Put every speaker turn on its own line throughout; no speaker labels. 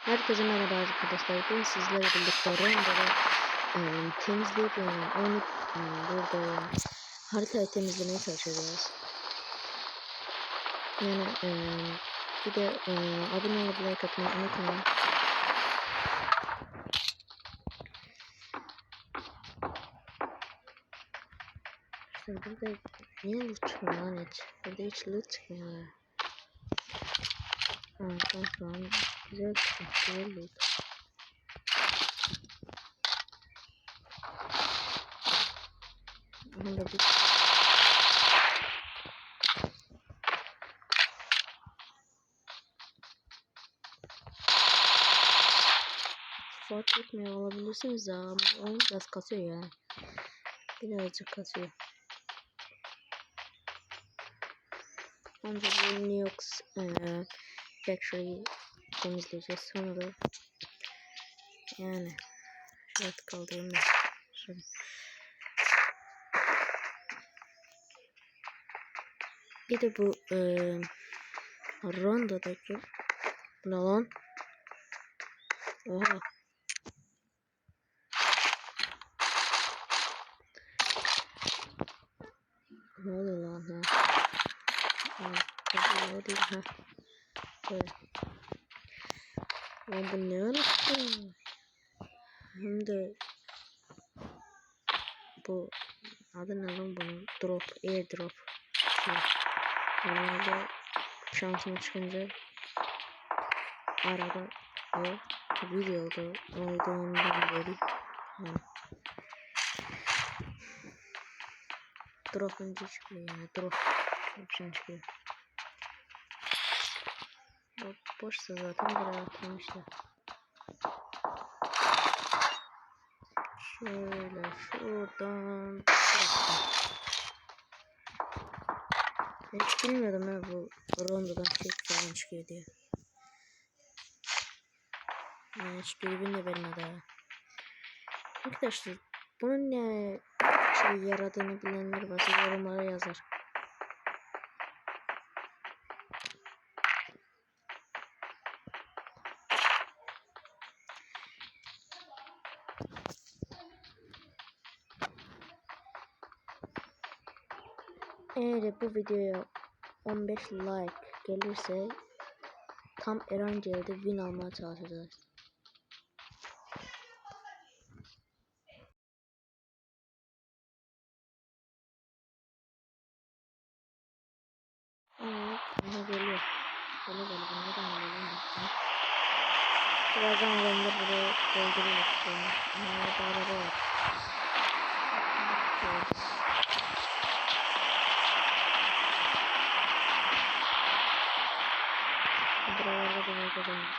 Herkese merhaba arkadaşlar. Bugün sizlerle birlikte Rondo'da temizleyip onu burada haritayı temizlemeye çalışacağız. Yani bir de abone olup like atmayı unutmayın. İşte burada niye loot çıkmıyor lan hiç? Burada hiç loot çıkmıyor. Tamam. Güzel çıkmış. Güzel loot. Onda bir fark etmiyor olabilirsiniz ama onu biraz kasıyor yani. Birazcık kasıyor. Önce bu New York Factory temizleyeceğiz. Sonra yani şöyle kaldırayım da şöyle. Bir de bu Rondo'daki bu ne lan? Oha. Ne oluyor lan ha? O değil ha. Böyle. Ama bu ne arası? Hem de bu adı ne lan bunun? Drop, airdrop. Normalde şansıma çıkınca arada o videoda olduğundan beri drop önce çıkıyor yani drop option çıkıyor. Boşsa zaten buraya atlamışlar. Şöyle şuradan hiç bilmiyordum ya bu Rondo'dan tek falan çıkıyor diye. Yani hiç dürbün de vermedi ha. Arkadaşlar bunun ne şey yaradığını bilenler varsa yorumlara yazar. Eğer bu videoya 15 like gelirse tam Erangel'de win almaya çalışacağız. Aha geliyor. Geliyor. Neden geliyor? Birazdan adamlar buraya dolduruyor. Aha da araba var. Evet. Buralarda da böyle kazanmış.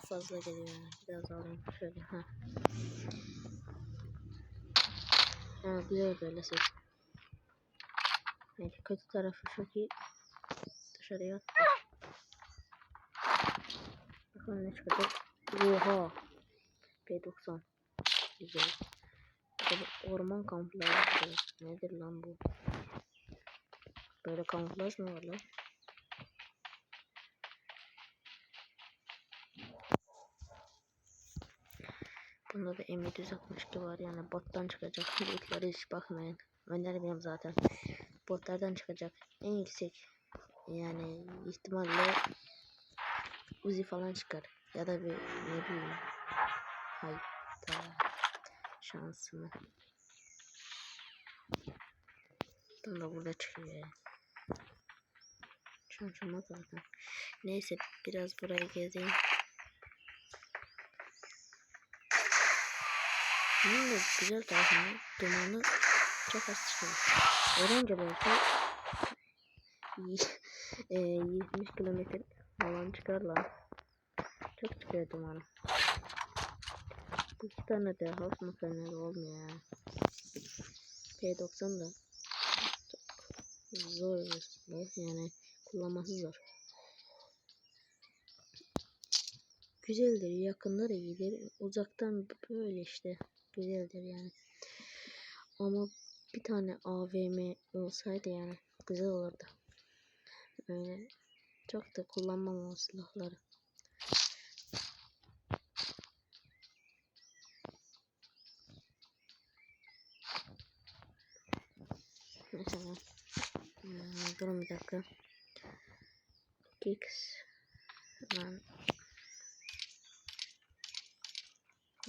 Fazla geliyor yani. Biraz alayım şöyle ha. Güzel böyle ses. Yani kötü tarafı şu ki dışarıya attı. Bakalım ne çıkacak. Oha. P90. Güzel. Böyle orman kamuflajı. Nedir lan bu? Böyle kamuflaj mı var lan? Bunda da M762 var yani bottan çıkacak. Bootlara hiç bakmayın. Önermiyorum zaten. Botlardan çıkacak. En yüksek yani ihtimalle Uzi falan çıkar. Ya da bir ne bileyim. Hayda. Şansımı. Tam da burada çıkıyor yani. Şansıma zaten. Neyse biraz burayı gezeyim. Bunun da güzel tarafını dumanı çok az çıkıyor. Öğrenci belki 70 kilometre falan çıkar lan. Çok çıkıyor dumanı. Bu iki tane de halk makineleri olmuyor ya. P90 da zor bir silah, yani kullanması zor. Güzeldir, yakınlar iyidir, uzaktan böyle işte güzeldir yani. Ama bir tane AVM olsaydı yani güzel olurdu. Öyle çok da kullanmam o silahları. Mesela durun bir dakika. Kicks lan,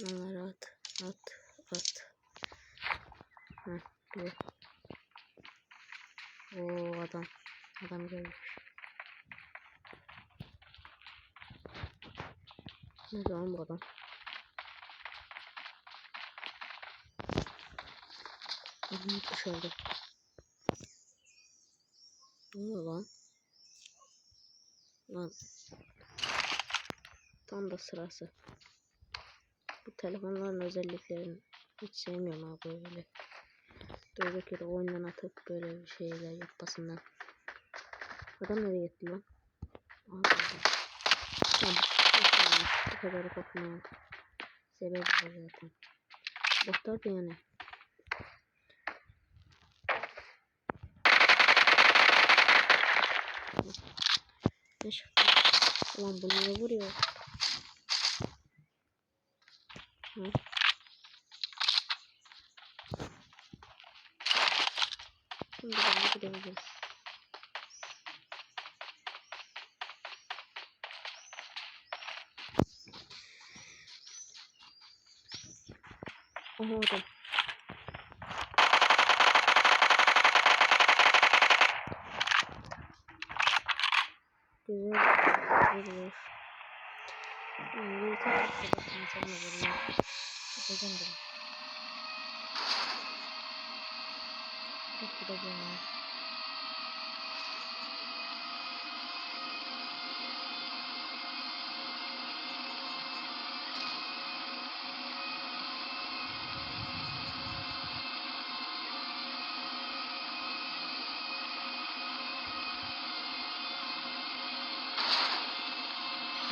onları at. Heh, dur. Oo, adam gelmiş. Ne zaman bu adam? Dışarıda. Ne oluyor lan? Lan. Tam da sırası. Bu telefonların özelliklerini hiç sevmiyorum abi böyle. Durduk yere oyundan atıp böyle bir şeyler yapmasından. Adam nereye gitti lan? Abi. Tamam. Bu kadar kapmaya sebep var zaten. Botlar da yani. Ne çıktı? Ulan bunu ne vuruyor? Hı? Şimdi ben gidebiliriz. Aha adam. Güzel. Güzel. Bir tane bakın sana veriyor. Yapacağım bunu. Çok gideceğim ya.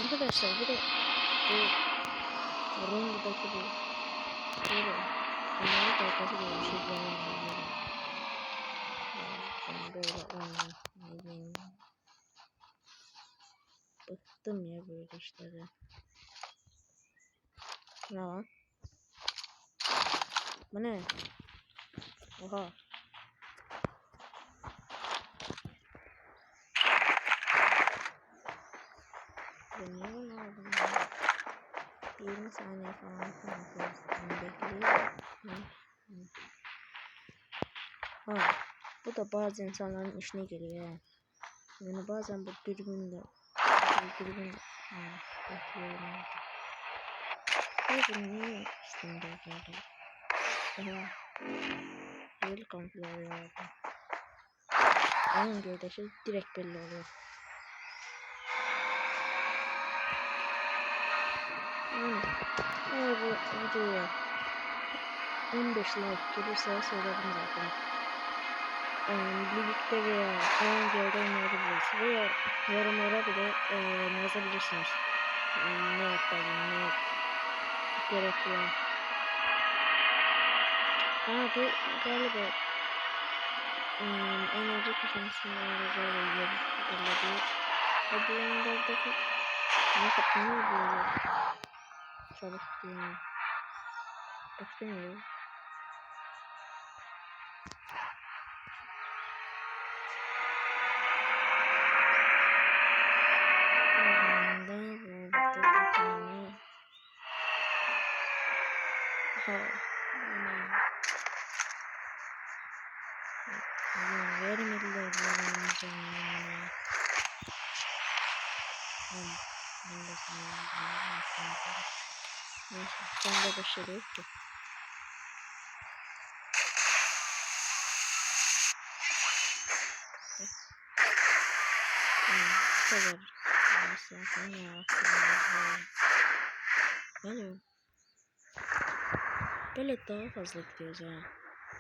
Arkadaşlar bir de bu Rondo'daki bu böyle onları da arkası gibi bir şey göremiyorum. Ben böyle oynayayım. Bıktım ya böyle işlerden. Ne lan? Bu ne? Oha. Ben niye bunu aldım ya? 20 saniye falan konuşuyoruz. Bekleyin. Ha. Bu da bazı insanların işine geliyor ya. Yani bazen bu dürbünle bekliyorum. Bunu niye üstünde böyle? Aha. Böyle kamufle oluyor. Onun gövdesi direkt belli oluyor. Eğer bu videoya 15 like gelirse söylerim zaten. Birlikte veya hangi oynayabiliriz veya yorumlara bile yazabilirsiniz. Ne yapalım, ne gerekiyor. Bu galiba enerji kısmısında özel yerleri. Bu oyunlardaki ne böyle çalıştığını bakmıyorum. Vermediler neyse, ben de başarı yok ki. Bu kadar. Neyse, ben ya. Hello. Böyle daha fazla gidiyoruz ya.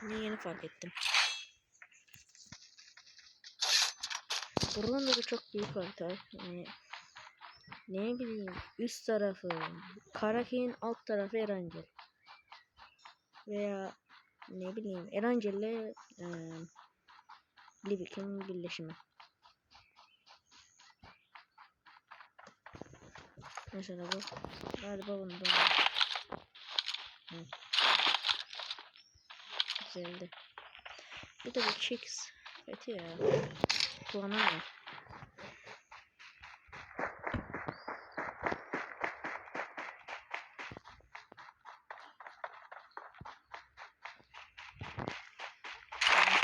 Bunu yeni fark ettim. Buranın da çok büyük harita. Yani ne bileyim, üst tarafı Karaköy'ün, alt tarafı Erancıl. Veya ne bileyim Erancıl ile Livik'in birleşimi. Mesela bu galiba bunda var. Evet. Güzeldi. Bir de bu Chicks kötü ya. Kullanamıyorum.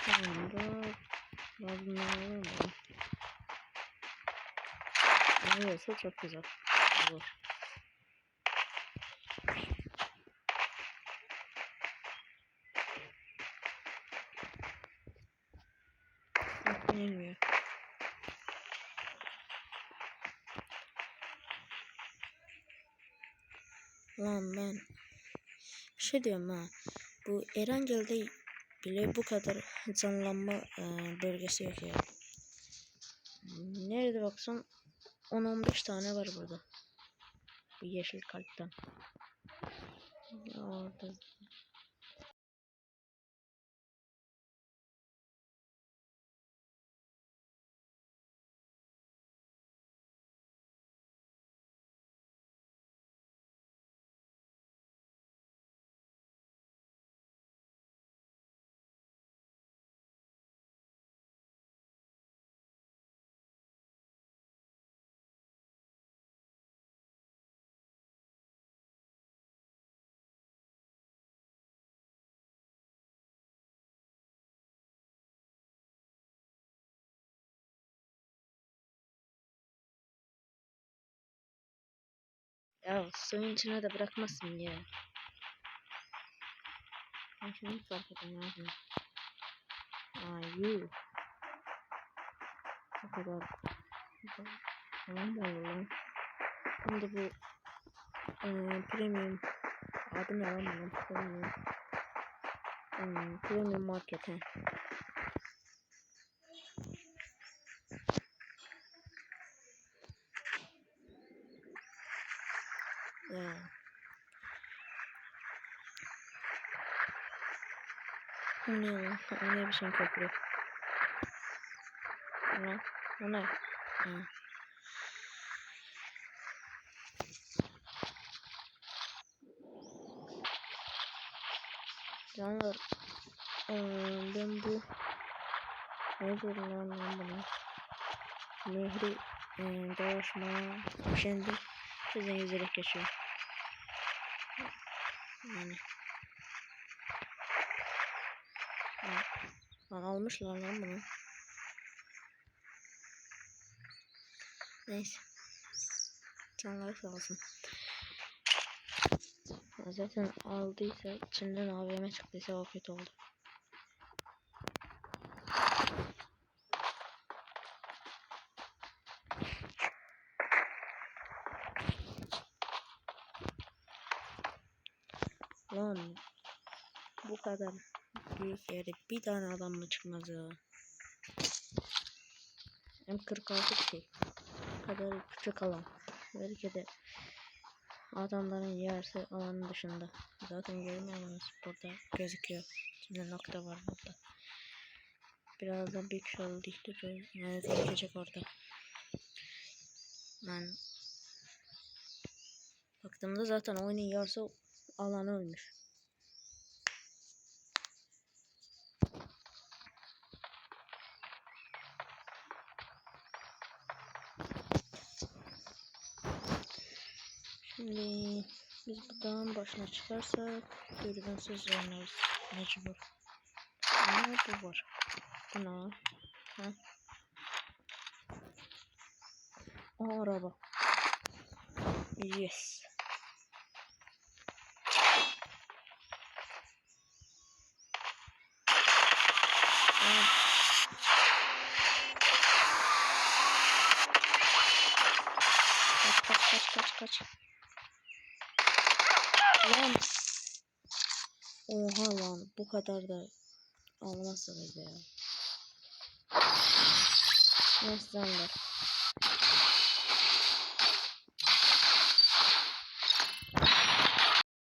Tamamdır. Bunları mı? Neyse çok güzel. Olur. Bilmiyor. Lan ben bir şey diyorum ha. Bu Erangel'de bile bu kadar canlanma bölgesi yok ya. Nerede baksan 10-15 tane var burada. Bu yeşil kalpten. Orada. Ya suyun içine de bırakmasın ya. Ben şunu fark ettim lazım. Yuh. O kadar. Tamam mı lan? Şimdi bu premium adı ne lan bunun? Premium market he. Ya. O ne lan? O ne biçim köprü? Lan. O ne? Ha. Canlar. Ben bu ne diyorum lan buna? Nehri dolaşmaya şimdi sizden yüzerek geçiyor. Yani. Lan almışlar lan bunu. Neyse. Canlar sağ olsun. Zaten aldıysa içinden AVM çıktıysa o kötü oldu. Lan bu kadar büyük yere bir tane adam mı çıkmaz ya? M46 şey. Bu kadar küçük alan. Belki de adamların yerse alanın dışında. Zaten görmüyorsunuz burada gözüküyor. Şimdi nokta var burada. Birazdan bir kişi oldu işte. Yani gözükecek orada. Ben baktığımda zaten oyunun yarısı alanı ölmüş. Şimdi biz bu dağın başına çıkarsak dürbünsüz oynarız mecbur. Ama bu var. Bu ne var? Ha? O araba. Yes. Kaç. Lan. Oha lan, bu kadar da olmazsanız ya. Neyse canlar.